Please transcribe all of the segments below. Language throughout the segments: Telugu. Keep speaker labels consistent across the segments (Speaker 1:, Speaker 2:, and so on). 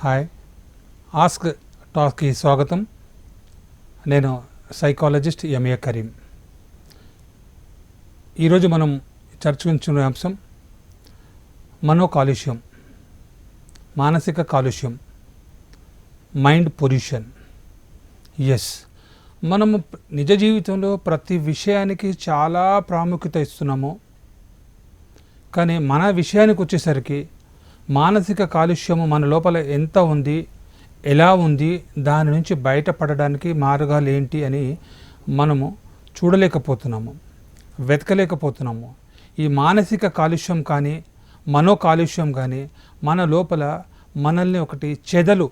Speaker 1: హాయ్, ఆస్క్ టాక్కి స్వాగతం. నేను సైకాలజిస్ట్ ఎంఏ కరీం. ఈరోజు మనం చర్చించుకునే అంశం మనోకాలుష్యం, మానసిక కాలుష్యం, మైండ్ పొల్యూషన్. ఎస్, మనము నిజ జీవితంలో ప్రతి విషయానికి చాలా ప్రాముఖ్యత ఇస్తున్నాము. కానీ మన విషయానికి వచ్చేసరికి మానసిక కాలుష్యము మన లోపల ఎంత ఉంది, ఎలా ఉంది, దాని నుంచి బయటపడడానికి మార్గాలు ఏంటి అని మనము చూడలేకపోతున్నాము, వెతకలేకపోతున్నాము. ఈ మానసిక కాలుష్యం కానీ మనో కాలుష్యం కానీ మన లోపల మనల్ని ఒకటి చెదలు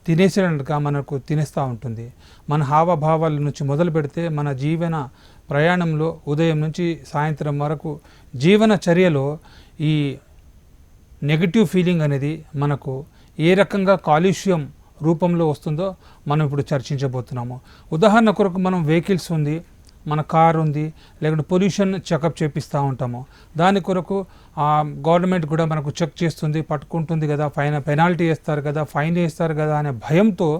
Speaker 1: తినేసేటట్టుగా మనకు తినేస్తూ ఉంటుంది. మన హావభావాల నుంచి మొదలు పెడితే మన జీవన ప్రయాణంలో ఉదయం నుంచి సాయంత్రం వరకు జీవన చర్యలో ఈ నెగటివ్ ఫీలింగ్ అనేది మనకు ఏ రకంగా కాలుష్యం రూపంలో వస్తుందో మనం ఇప్పుడు చర్చించబోతున్నాము. ఉదాహరణ కొరకు మనం వెహికల్స్ ఉంది, మన కార్ ఉంది, లేకుంటే పొల్యూషన్ చెకప్ చేపిస్తూ ఉంటాము. దాని కొరకు గవర్నమెంట్ కూడా మనకు చెక్ చేస్తుంది, పట్టుకుంటుంది కదా, పెనాల్టీ వేస్తారు కదా, ఫైన్ వేస్తారు కదా అనే భయంతో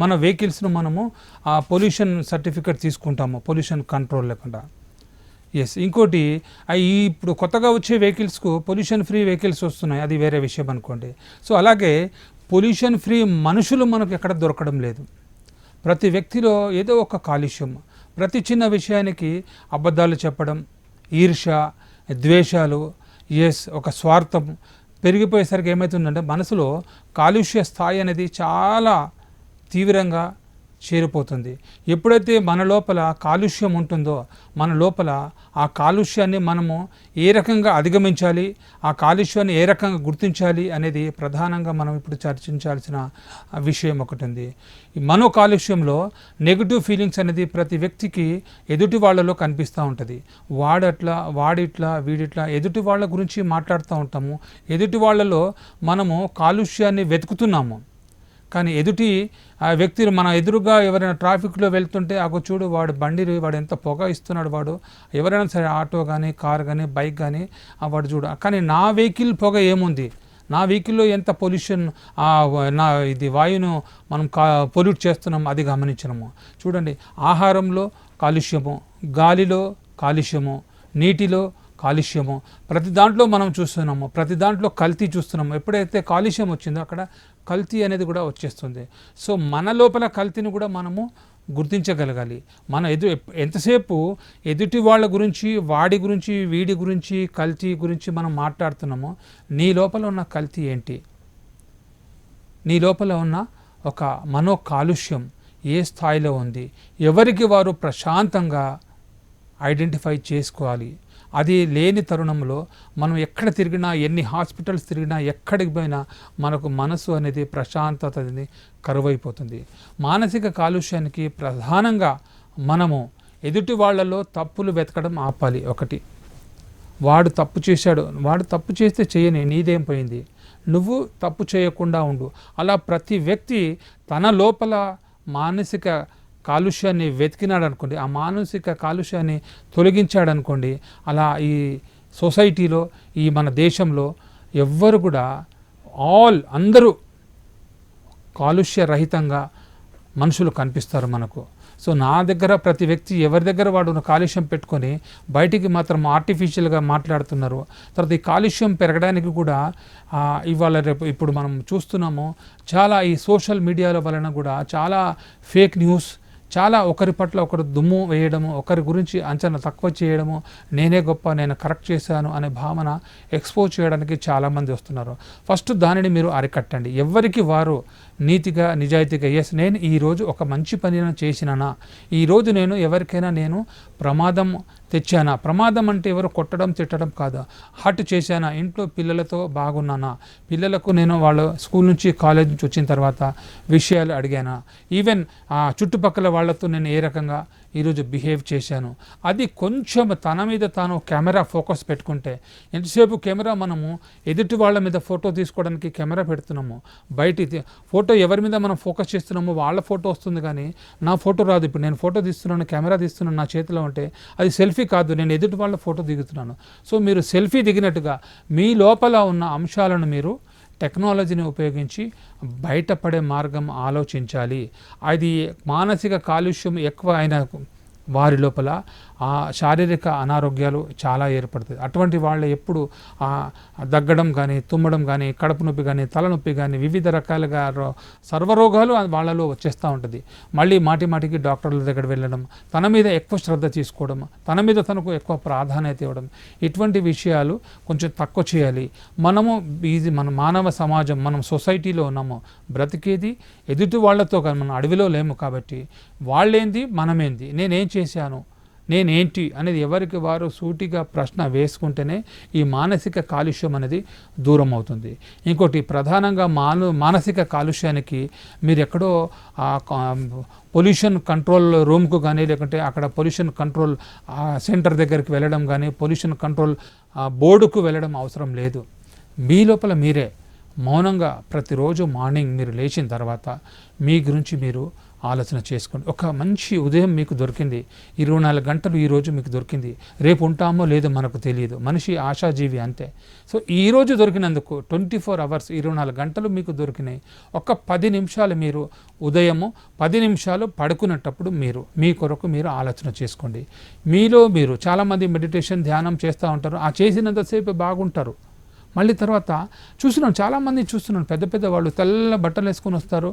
Speaker 1: మన వెహికల్స్ను మనము ఆ పొల్యూషన్ సర్టిఫికేట్ తీసుకుంటాము, పొల్యూషన్ కంట్రోల్ లేకుండా. ఎస్, ఇంకోటి ఇప్పుడు కొత్తగా వచ్చే వెహికల్స్కు పొల్యూషన్ ఫ్రీ వెహికల్స్ వస్తున్నాయి, అది వేరే విషయం అనుకోండి. సో అలాగే పొల్యూషన్ ఫ్రీ మనుషులు మనకు ఎక్కడ దొరకడం లేదు. ప్రతి వ్యక్తిలో ఏదో ఒక కాలుష్యం, ప్రతి చిన్న విషయానికి అబద్ధాలు చెప్పడం, ఈర్ష, ద్వేషాలు, ఒక స్వార్థం పెరిగిపోయేసరికి ఏమవుతుందంటే మనసులో కాలుష్య స్థాయి అనేది చాలా తీవ్రంగా చేరిపోతుంది. ఎప్పుడైతే మన లోపల కాలుష్యం ఉంటుందో మన లోపల ఆ కాలుష్యాన్ని మనము ఏ రకంగా అధిగమించాలి, ఆ కాలుష్యాన్ని ఏ రకంగా గుర్తించాలి అనేది ప్రధానంగా మనం ఇప్పుడు చర్చించాల్సిన విషయం ఒకటి ఉంది. ఈ మనో కాలుష్యంలో నెగిటివ్ ఫీలింగ్స్ అనేది ప్రతి వ్యక్తికి ఎదుటి వాళ్ళలో కనిపిస్తూ ఉంటుంది. వాడట్లా, వాడిట్లా, వీడిట్లా ఎదుటి వాళ్ళ గురించి మాట్లాడుతూ ఉంటాము. ఎదుటి వాళ్ళలో మనము కాలుష్యాన్ని వెతుకుతున్నాము. కానీ ఎదుటి ఆ వ్యక్తులు మన ఎదురుగా ఎవరైనా ట్రాఫిక్లో వెళ్తుంటే చూడు వాడు వాడు ఎంత పొగ ఇస్తున్నాడు, వాడు ఎవరైనా సరే ఆటో కానీ, కార్ కానీ, బైక్ కానీ వాడు చూడు. కానీ నా వెహికల్ పొగ ఏముంది, నా వెహికల్లో ఎంత పొల్యూషన్, ఇది వాయువును మనం పొల్యూట్ చేస్తున్నాము, అది గమనించడము. చూడండి, ఆహారంలో కాలుష్యము, గాలిలో కాలుష్యము, నీటిలో కాలుష్యము, ప్రతి దాంట్లో మనం చూస్తున్నాము, ప్రతి దాంట్లో కల్తీ చూస్తున్నాము. ఎప్పుడైతే కాలుష్యం వచ్చిందో అక్కడ కల్తీ అనేది కూడా వచ్చేస్తుంది. సో మన లోపల కల్తీని కూడా మనము గుర్తించగలగాలి. మన ఎంతసేపు ఎదుటి వాళ్ళ గురించి, వాడి గురించి, వీడి గురించి, కల్తీ గురించి మనం మాట్లాడుతున్నామో నీ లోపల ఉన్న కల్తీ ఏంటి, నీ లోపల ఉన్న ఒక మనో కాలుష్యం ఏ స్థాయిలో ఉంది, ఎవరికి వారు ప్రశాంతంగా ఐడెంటిఫై చేసుకోవాలి. అది లేని తరుణంలో మనం ఎక్కడ తిరిగినా, ఎన్ని హాస్పిటల్స్ తిరిగినా, ఎక్కడికి పోయినా మనకు మనసు అనేది ప్రశాంతత అనేది కరువైపోతుంది. మానసిక కాలుష్యానికి ప్రధానంగా మనము ఎదుటి వాళ్ళలో తప్పులు వెతకడం ఆపాలి. ఒకటి, వాడు తప్పు చేశాడు, వాడు తప్పు చేస్తే చేయని, నీదేం పోయింది, నువ్వు తప్పు చేయకుండా ఉండు. అలా ప్రతి వ్యక్తి తన లోపల మానసిక కాలుష్యాన్ని వెతికినాడు అనుకోండి, ఆ మానసిక కాలుష్యాన్ని తొలగించాడనుకోండి, అలా ఈ సొసైటీలో, ఈ మన దేశంలో ఎవ్వరు కూడా అందరూ కాలుష్య రహితంగా మనుషులు కనిపిస్తారు మనకు. సో నా దగ్గర ప్రతి వ్యక్తి ఎవరి దగ్గర వాడు కాలుష్యం పెట్టుకొని బయటికి మాత్రం ఆర్టిఫిషియల్గా మాట్లాడుతున్నారు. తర్వాత ఈ కాలుష్యం పెరగడానికి కూడా ఇవాళ రేపు ఇప్పుడు మనం చూస్తున్నాము, చాలా ఈ సోషల్ మీడియాల వలన కూడా చాలా ఫేక్ న్యూస్, చాలా ఒకరి పట్ల ఒకరు దుమ్ము వేయడము, ఒకరి గురించి అంచనా తక్కువ చేయడము, నేనే గొప్ప, నేను కరెక్ట్ చేశాను అనే భావన ఎక్స్పోజ్ చేయడానికి చాలామంది వస్తున్నారు. ఫస్ట్ దానిని మీరు అరికట్టండి. ఎవరికి వారు నీతిగా, నిజాయితీగా, నేను ఈరోజు ఒక మంచి పని చేసినానా, ఈరోజు నేను ఎవరికైనా నేను ప్రమాదం తెచ్చానా, ప్రమాదం అంటే ఎవరు కొట్టడం, తిట్టడం కాదు, హర్ట్ చేశానా, ఇంట్లో పిల్లలతో బాగున్నానా, పిల్లలకు నేను వాళ్ళ స్కూల్ నుంచి, కాలేజ్ నుంచి వచ్చిన తర్వాత విషయాలు అడిగానా, ఈవెన్ చుట్టుపక్కల వాళ్ళతో నేను ఏ రకంగా ఈరోజు బిహేవ్ చేశాను, అది కొంచెం తన మీద తాను కెమెరా ఫోకస్ పెట్టుకుంటే, ఎంతసేపు కెమెరా మనము ఎదుటి వాళ్ళ మీద ఫోటో తీసుకోవడానికి కెమెరా పెడుతున్నాము, బయట ఫోటో ఎవరి మీద మనం ఫోకస్ చేస్తున్నామో వాళ్ళ ఫోటో వస్తుంది, కానీ నా ఫోటో రాదు. ఇప్పుడు నేను ఫోటో తీస్తున్నాను, కెమెరా తీస్తున్నాను నా చేతిలో ఉంటే అది సెల్ఫీ కాదు, నేను ఎదుటి వాళ్ళ ఫోటో దిగుతున్నాను. సో మీరు సెల్ఫీ దిగినట్టుగా మీ లోపల ఉన్న అంశాలను మీరు టెక్నాలజీని ఉపయోగించి బయటపడే మార్గం ఆలోచించాలి. అది మానసిక కాలుష్యం ఎక్కువ అయిన వారి లోపల శారీరక అనారోగ్యాలు చాలా ఏర్పడుతుంది. అటువంటి వాళ్ళు ఎప్పుడు దగ్గడం కానీ, తుమ్మడం కానీ, కడుపు నొప్పి కానీ, తలనొప్పి కానీ, వివిధ రకాలుగా సర్వరోగాలు వాళ్ళలో వచ్చేస్తూ ఉంటుంది. మళ్ళీ మాటికి డాక్టర్ల దగ్గర వెళ్ళడం, తన మీద ఎక్కువ శ్రద్ధ తీసుకోవడం, తన మీద తనకు ఎక్కువ ప్రాధాన్యత ఇవ్వడం, ఇటువంటి విషయాలు కొంచెం తక్కువ చేయాలి. మన మానవ సమాజం, మనం సొసైటీలో ఉన్నాము, బ్రతికేది ఎదుటి వాళ్ళతో కానీ, మనం అడవిలో లేము కాబట్టి వాళ్ళేంది మనమేంది, నేనేం చేశాను, నేనేంటి అనేది ఎవరికి వారు సూటిగా ప్రశ్న వేసుకుంటేనే ఈ మానసిక కాలుష్యం అనేది దూరం అవుతుంది. ఇంకోటి ప్రధానంగా మానసిక కాలుష్యానికి మీరు ఎక్కడో పొల్యూషన్ కంట్రోల్ రూమ్కు కానీ, లేకుంటే అక్కడ పొల్యూషన్ కంట్రోల్ సెంటర్ దగ్గరికి వెళ్ళడం కానీ, పొల్యూషన్ కంట్రోల్ బోర్డుకు వెళ్ళడం అవసరం లేదు. మీ లోపల మీరే మౌనంగా ప్రతిరోజు మార్నింగ్ మీరు లేచిన తర్వాత మీ గురించి మీరు ఆలోచన చేసుకోండి. ఒక మంచి ఉదయం మీకు దొరికింది, 24 గంటలు ఈరోజు మీకు దొరికింది. రేపు ఉంటామో లేదో మనకు తెలియదు. మనిషి ఆశాజీవి అంతే. సో ఈరోజు దొరికినందుకు 24 అవర్స్ 24 గంటలు మీకు దొరికినాయి. ఒక 10 నిమిషాలు మీరు ఉదయము 10 నిమిషాలు పడుకునేటప్పుడు మీ కొరకు మీరు ఆలోచన చేసుకోండి. మీలో మీరు చాలామంది మెడిటేషన్ ధ్యానం చేస్తూ ఉంటారు. ఆ చేసినంతసేపు బాగుంటారు. మళ్ళీ తర్వాత చాలామంది చూస్తున్నాను, పెద్ద వాళ్ళు తెల్ల బట్టలు వేసుకొని వస్తారు.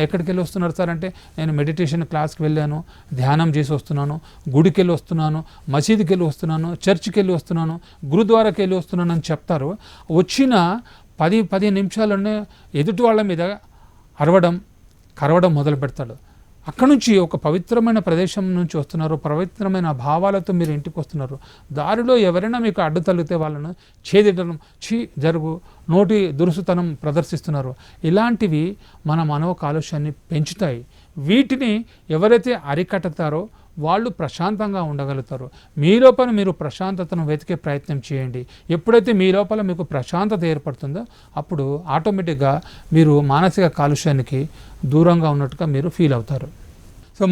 Speaker 1: ఎక్కడికి వెళ్ళి వస్తున్నారు సార్ అంటే, నేను మెడిటేషన్ క్లాస్కి వెళ్ళాను, ధ్యానం చేసి వస్తున్నాను, గుడికి వెళ్ళి వస్తున్నాను, మసీదుకి వెళ్ళి వస్తున్నాను, చర్చికి వెళ్ళి వస్తున్నాను, గురుద్వారాకి వెళ్ళి వస్తున్నాను అని చెప్తారు. వచ్చిన 10 నిమిషాల్లోనే ఎదుటి వాళ్ళ మీద కరవడం మొదలు పెడతాడు. అక్కడ నుంచి ఒక పవిత్రమైన ప్రదేశం నుంచి వస్తున్నారు, పవిత్రమైన భావాలతో మీరు ఇంటికి వస్తున్నారు. దారిలో ఎవరైనా మీకు అడ్డు తగిలితే వాళ్ళను ఛేదించడం, జరుగు, నోటి దురుసుతనం ప్రదర్శిస్తున్నారు. ఇలాంటివి మన మనో కాలుష్యాన్ని పెంచుతాయి. వీటిని ఎవరైతే అరికట్టుతారో వాళ్ళు ప్రశాంతంగా ఉండగలుగుతారు. మీ లోపల మీరు ప్రశాంతతను వెతికే ప్రయత్నం చేయండి. ఎప్పుడైతే మీ లోపల మీకు ప్రశాంతత ఏర్పడుతుందో అప్పుడు ఆటోమేటిక్గా మీరు మానసిక కాలుష్యానికి దూరంగా ఉన్నట్టుగా మీరు ఫీల్ అవుతారు. సో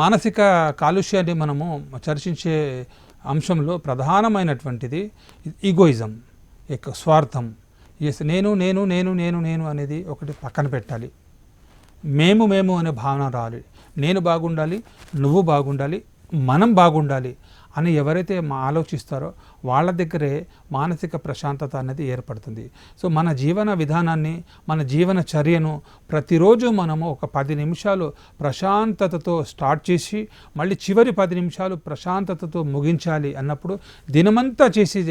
Speaker 1: మానసిక కాలుష్యాన్ని మనము చర్చించే అంశంలో ప్రధానమైనటువంటిది ఈగోయిజం, స్వార్థం. నేను నేను నేను నేను నేను అనేది ఒకటి పక్కన పెట్టాలి. మేము అనే భావన రాలి. నేను బాగుండాలి, నువ్వు బాగుండాలి, మనం బాగుండాలి అని ఎవరైతే ఆలోచిస్తారో వాళ్ళ దగ్గరే మానసిక ప్రశాంతత అనేది ఏర్పడుతుంది. సో మన జీవన విధానాన్ని, మన జీవన చర్యను ప్రతిరోజు మనము ఒక 10 నిమిషాలు ప్రశాంతతతో స్టార్ట్ చేసి మళ్ళీ చివరి 10 నిమిషాలు ప్రశాంతతతో ముగించాలి అన్నప్పుడు దినమంతా చేసే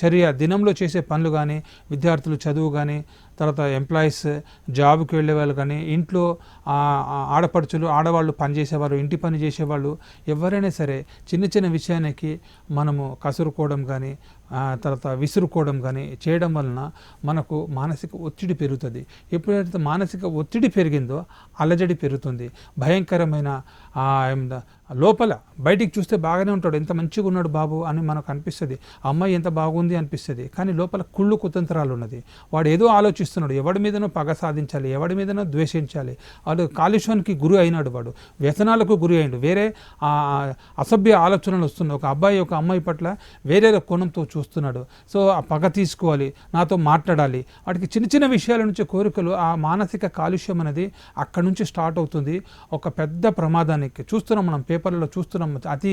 Speaker 1: చర్య, దినంలో చేసే పనులు కానీ, విద్యార్థులు చదువు కానీ, తర్వాత ఎంప్లాయీస్ జాబ్కి వెళ్ళే వాళ్ళు కానీ, ఇంట్లో ఆడపడుచులు, ఆడవాళ్ళు పనిచేసేవారు, ఇంటి పని చేసేవాళ్ళు ఎవరైనా సరే చిన్న విషయానికి మనము కసురుకోవడం కానీ, తర్వాత విసురుకోవడం కానీ చేయడం వలన మనకు మానసిక ఒత్తిడి పెరుగుతుంది. ఎప్పుడైతే మానసిక ఒత్తిడి పెరిగిందో అలజడి పెరుగుతుంది. భయంకరమైన లోపల బయటికి చూస్తే బాగానే ఉంటాడు, ఎంత మంచిగా ఉన్నాడు బాబు అని మనకు అనిపిస్తుంది, అమ్మాయి ఎంత బాగుంది అనిపిస్తుంది. కానీ లోపల కుళ్ళు కుతంత్రాలు ఉన్నది. వాడు ఏదో ఆలోచిస్తున్నాడు, ఎవడి మీదనో పగ సాధించాలి, ఎవడి మీదనో ద్వేషించాలి. వాడు కాలుష్యానికి గురి అయినాడు, వాడు వ్యసనాలకు గురి అయ్యాడు. వేరే అసభ్య ఆలోచనలు వస్తున్నాయి. ఒక అబ్బాయి ఒక అమ్మాయి పట్ల వేరే కోణంతో చూస్తున్నాడు. సో ఆ పగ తీసుకోవాలి, నాతో మాట్లాడాలి. వాటికి చిన్న విషయాల నుంచి కోరికలు, ఆ మానసిక కాలుష్యం అనేది అక్కడి నుంచి స్టార్ట్ అవుతుంది. ఒక పెద్ద ప్రమాదానికి చూస్తున్నాం, మనం పేపర్లలో చూస్తున్నాం. అతి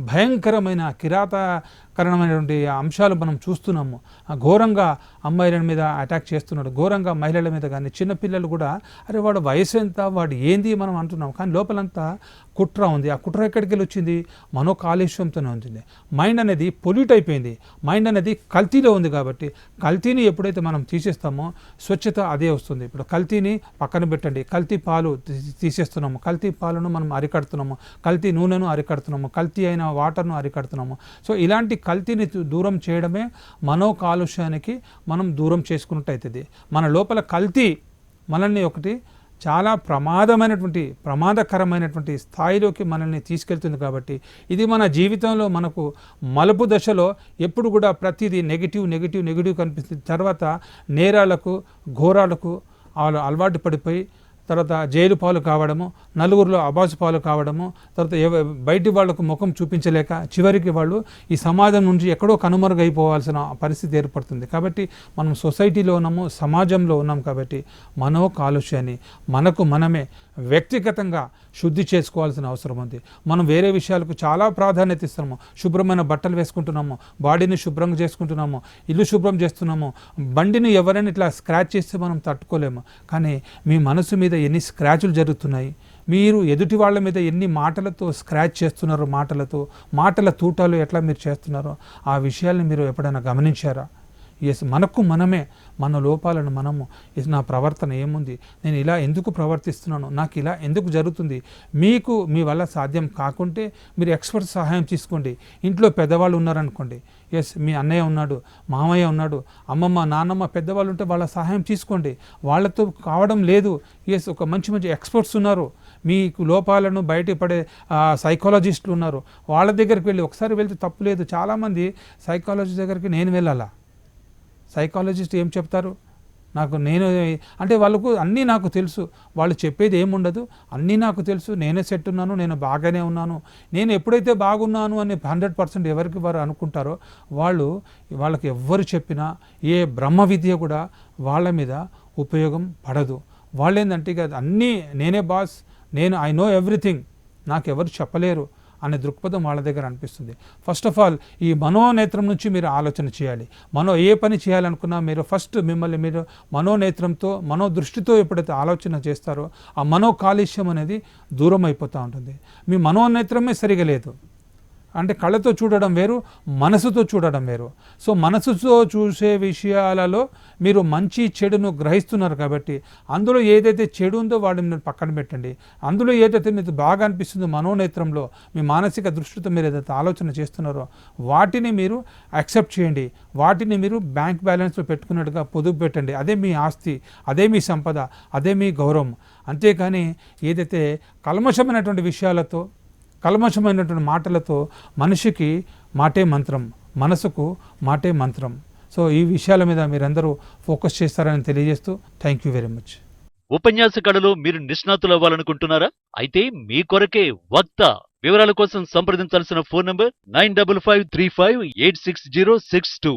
Speaker 1: భయంకరమైన కిరాతకరణమైనటువంటి అంశాలు మనం చూస్తున్నాము. ఘోరంగా అమ్మాయిల మీద అటాక్ చేస్తున్నాడు, ఘోరంగా మహిళల మీద కానీ, చిన్నపిల్లలు కూడా అరే వాడు వయసు ఎంత, వాడు ఏంది మనం అంటున్నాం. కానీ లోపలంతా కుట్ర ఉంది. ఆ కుట్ర ఎక్కడికి వెళ్ళి వచ్చింది? మనో కాలుష్యంతోనే ఉంటుంది. మైండ్ అనేది పొల్యూట్ అయిపోయింది. మైండ్ అనేది కల్తీలో ఉంది. కాబట్టి కల్తీని ఎప్పుడైతే మనం తీసేస్తామో స్వచ్ఛత అదే వస్తుంది. ఇప్పుడు కల్తీని పక్కన పెట్టండి, కల్తీ పాలు తీసేస్తున్నాము, కల్తీ పాలను మనం అరికడుతున్నాము, కల్తీ నూనెను అరికడుతున్నాము, కల్తీ అయిన వాటర్ను అరికడుతున్నాము. సో ఇలాంటి కల్తీని దూరం చేయడమే మనో కాలుష్యానికి మనం దూరం చేసుకున్నట్టు అవుతుంది. మన లోపల కల్తీ మనల్ని ఒకటి చాలా ప్రమాదకరమైనటువంటి స్థాయిలోకి మనల్ని తీసుకెళ్తుంది. కాబట్టి ఇది మన జీవితంలో మనకు మలుపు దశలో ఎప్పుడు కూడా ప్రతిదీ నెగిటివ్ కనిపిస్తుంది. తర్వాత నేరాలకు, ఘోరాలకు అలవాటు పడిపోయి తర్వాత జైలు పాలు కావడము, నలుగురిలో అబాసు పాలు కావడము, తర్వాత బయటి వాళ్లకు ముఖం చూపించలేక చివరికి వాళ్ళు ఈ సమాజం నుంచి ఎక్కడో కనుమరుగైపోవాల్సిన పరిస్థితి ఏర్పడుతుంది. కాబట్టి మనం సొసైటీలో ఉన్నాము, సమాజంలో ఉన్నాం. కాబట్టి మనో కాలుష్యాన్ని మనకు మనమే వ్యక్తిగతంగా శుద్ధి చేసుకోవాల్సిన అవసరం ఉంది. మనం వేరే విషయాలకు చాలా ప్రాధాన్యత ఇస్తున్నాము. శుభ్రమైన బట్టలు వేసుకుంటున్నాము, బాడీని శుభ్రంగా చేసుకుంటున్నాము, ఇల్లు శుభ్రం చేస్తున్నాము. బండిని ఎవరైనా ఇట్లా స్క్రాచ్ చేస్తే మనం తట్టుకోలేము. కానీ మీ మనసు మీద ఎన్ని స్క్రాచ్లు జరుగుతున్నాయి, మీరు ఎదుటి వాళ్ళ మీద ఎన్ని మాటలతో స్క్రాచ్ చేస్తున్నారో, మాటల తూటాలు ఎట్లా మీరు చేస్తున్నారో ఆ విషయాల్ని మీరు ఎప్పుడైనా గమనించారా? ఎస్, మనకు మనమే మన లోపాలను మనము, నా ప్రవర్తన ఏముంది, నేను ఇలా ఎందుకు ప్రవర్తిస్తున్నాను, నాకు ఇలా ఎందుకు జరుగుతుంది. మీకు మీ వల్ల సాధ్యం కాకుంటే మీరు ఎక్స్పర్ట్ సహాయం తీసుకోండి. ఇంట్లో పెద్దవాళ్ళు ఉన్నారనుకోండి, ఎస్, మీ అన్నయ్య ఉన్నాడు, మామయ్య ఉన్నాడు, అమ్మమ్మ నాన్నమ్మ పెద్దవాళ్ళు ఉంటే వాళ్ళ సహాయం తీసుకోండి. వాళ్ళతో కావడం లేదు, ఎస్, ఒక మంచి ఎక్స్పర్ట్స్ ఉన్నారు, మీకు లోపాలను బయటపడే సైకాలజిస్టులు ఉన్నారు, వాళ్ళ దగ్గరికి వెళ్ళి ఒకసారి వెళ్తే తప్పు లేదు. చాలామంది సైకాలజిస్ట్ దగ్గరికి నేను వెళ్ళాలా, సైకాలజిస్ట్ ఏం చెప్తారు నేను అంటే వాళ్ళకు అన్నీ నాకు తెలుసు, వాళ్ళు చెప్పేది ఏముండదు, అన్నీ నాకు తెలుసు, నేనే సెట్ ఉన్నాను, నేను బాగానే ఉన్నాను, నేను ఎప్పుడైతే బాగున్నాను అని 100% ఎవరికి వారు అనుకుంటారో వాళ్ళకి ఎవ్వరు చెప్పినా ఏ బ్రహ్మ విద్య కూడా వాళ్ళ మీద ఉపయోగం పడదు. వాళ్ళు ఏంటంటే ఇక అన్నీ నేనే బాస్, ఐ నో ఎవ్రీథింగ్, నాకు ఎవరు చెప్పలేరు అనే దృక్పథం వాళ్ళ దగ్గర అనిపిస్తుంది. ఫస్ట్ ఆఫ్ ఆల్ ఈ మనోనేత్రం నుంచి మీరు ఆలోచన చేయాలి. ఏ పని చేయాలనుకున్నా మీరు ఫస్ట్ మిమ్మల్ని మీరు మనోనేత్రంతో, మనోదృష్టితో ఎప్పుడైతే ఆలోచన చేస్తారో ఆ మనోకాలుష్యం అనేది దూరం అయిపోతూ ఉంటుంది. మీ మనోనేత్రమే సరిగా లేదు అంటే కళ్ళతో చూడడం వేరు, మనసుతో చూడడం వేరు. సో మనసుతో చూసే విషయాలలో మీరు మంచి చెడును గ్రహిస్తున్నారు కాబట్టి అందులో ఏదైతే చెడు ఉందో వాటిని మీరు పక్కన పెట్టండి. అందులో ఏదైతే మీకు బాగా అనిపిస్తుందో మనోనేత్రంలో మీ మానసిక దృష్టితో మీరు ఏదైతే ఆలోచన చేస్తున్నారో వాటిని మీరు యాక్సెప్ట్ చేయండి. వాటిని మీరు బ్యాంక్ బ్యాలెన్స్లో పెట్టుకున్నట్టుగా పొదుపు పెట్టండి. అదే మీ ఆస్తి, అదే మీ సంపద, అదే మీ గౌరవం. అంతేకాని ఏదైతే కల్మషమైనటువంటి విషయాలతో, కల్మషమైనటువంటి మాటలతో మనిషికి మాటే మంత్రం, మనసుకు మాటే మంత్రం. సో ఈ విషయాల మీద మీరందరూ ఫోకస్ చేస్తారని తెలియజేస్తూ థ్యాంక్ యూ వెరీ మచ్.
Speaker 2: ఉపన్యాస కళలో మీరు నిష్ణాతులు అవ్వాలనుకుంటున్నారా? అయితే మీ కొరకే వక్త. వివరాల కోసం సంప్రదించాల్సిన ఫోన్ నంబర్ 9553586062.